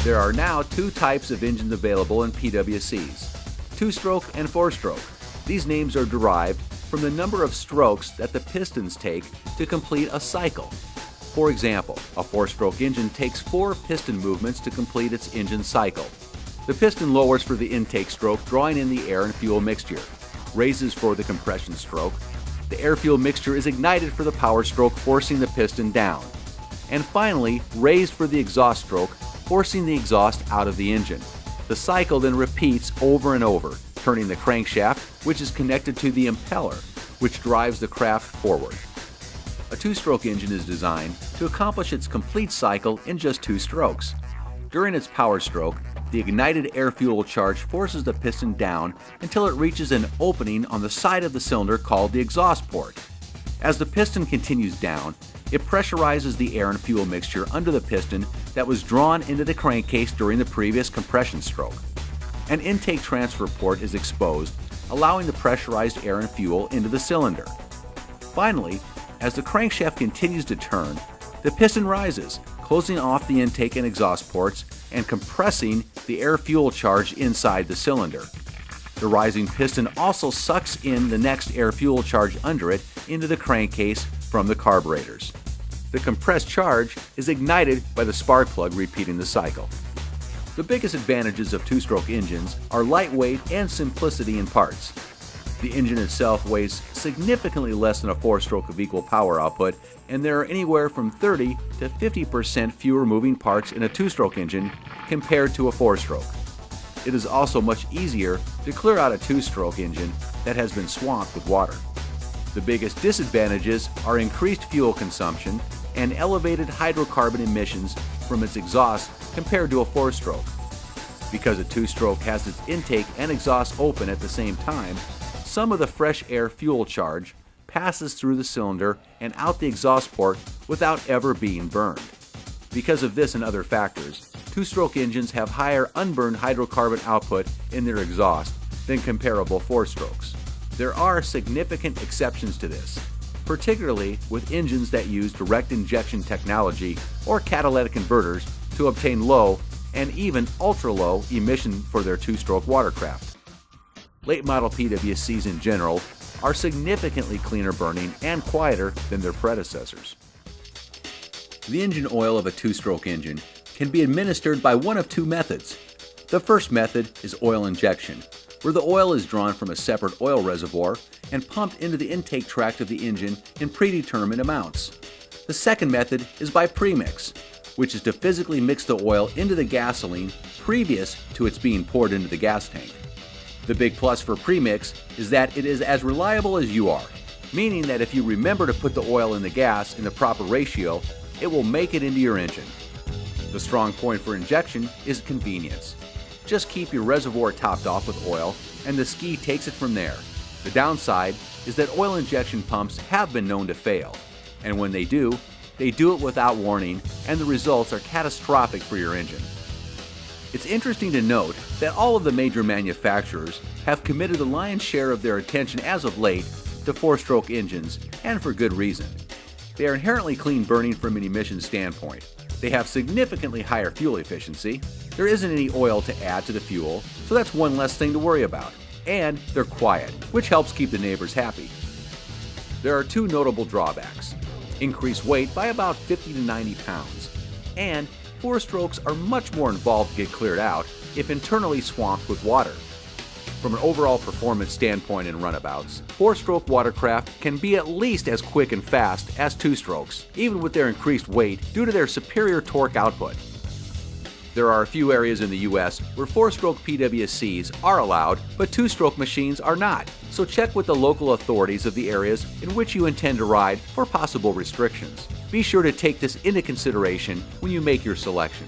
There are now two types of engines available in PWCs, two-stroke and four-stroke. These names are derived from the number of strokes that the pistons take to complete a cycle. For example, a four-stroke engine takes 4 piston movements to complete its engine cycle. The piston lowers for the intake stroke, drawing in the air and fuel mixture, raises for the compression stroke. The air-fuel mixture is ignited for the power stroke, forcing the piston down. And finally, raised for the exhaust stroke, forcing the exhaust out of the engine. The cycle then repeats over and over, turning the crankshaft, which is connected to the impeller, which drives the craft forward. A two-stroke engine is designed to accomplish its complete cycle in just 2 strokes. During its power stroke, the ignited air-fuel charge forces the piston down until it reaches an opening on the side of the cylinder called the exhaust port. As the piston continues down, it pressurizes the air and fuel mixture under the piston that was drawn into the crankcase during the previous compression stroke. An intake transfer port is exposed, allowing the pressurized air and fuel into the cylinder. Finally, as the crankshaft continues to turn, the piston rises, closing off the intake and exhaust ports and compressing the air-fuel charge inside the cylinder. The rising piston also sucks in the next air-fuel charge under it into the crankcase from the carburetors. The compressed charge is ignited by the spark plug, repeating the cycle. The biggest advantages of two-stroke engines are lightweight and simplicity in parts. The engine itself weighs significantly less than a four-stroke of equal power output, and there are anywhere from 30 to 50% fewer moving parts in a two-stroke engine compared to a four-stroke. It is also much easier to clear out a two-stroke engine that has been swamped with water. The biggest disadvantages are increased fuel consumption and elevated hydrocarbon emissions from its exhaust compared to a four-stroke. Because a two-stroke has its intake and exhaust open at the same time, some of the fresh air fuel charge passes through the cylinder and out the exhaust port without ever being burned. Because of this and other factors, two-stroke engines have higher unburned hydrocarbon output in their exhaust than comparable four-strokes. There are significant exceptions to this, particularly with engines that use direct injection technology or catalytic converters to obtain low and even ultra-low emission for their two-stroke watercraft. Late-model PWCs in general are significantly cleaner burning and quieter than their predecessors. The engine oil of a two-stroke engine can be administered by one of 2 methods. The first method is oil injection, where the oil is drawn from a separate oil reservoir and pumped into the intake tract of the engine in predetermined amounts. The second method is by premix, which is to physically mix the oil into the gasoline previous to its being poured into the gas tank. The big plus for premix is that it is as reliable as you are, meaning that if you remember to put the oil in the gas in the proper ratio, it will make it into your engine. The strong point for injection is convenience. Just keep your reservoir topped off with oil, and the ski takes it from there. The downside is that oil injection pumps have been known to fail, and when they do it without warning, and the results are catastrophic for your engine. It's interesting to note that all of the major manufacturers have committed the lion's share of their attention as of late to four-stroke engines, and for good reason. They are inherently clean burning from an emissions standpoint. They have significantly higher fuel efficiency. There isn't any oil to add to the fuel, so that's one less thing to worry about. And they're quiet, which helps keep the neighbors happy. There are 2 notable drawbacks: increased weight by about 50 to 90 pounds, and four-strokes are much more involved to get cleared out if internally swamped with water. From an overall performance standpoint in runabouts, four-stroke watercraft can be at least as quick and fast as two-strokes, even with their increased weight due to their superior torque output. There are a few areas in the U.S. where four-stroke PWCs are allowed, but two-stroke machines are not, so check with the local authorities of the areas in which you intend to ride for possible restrictions. Be sure to take this into consideration when you make your selection.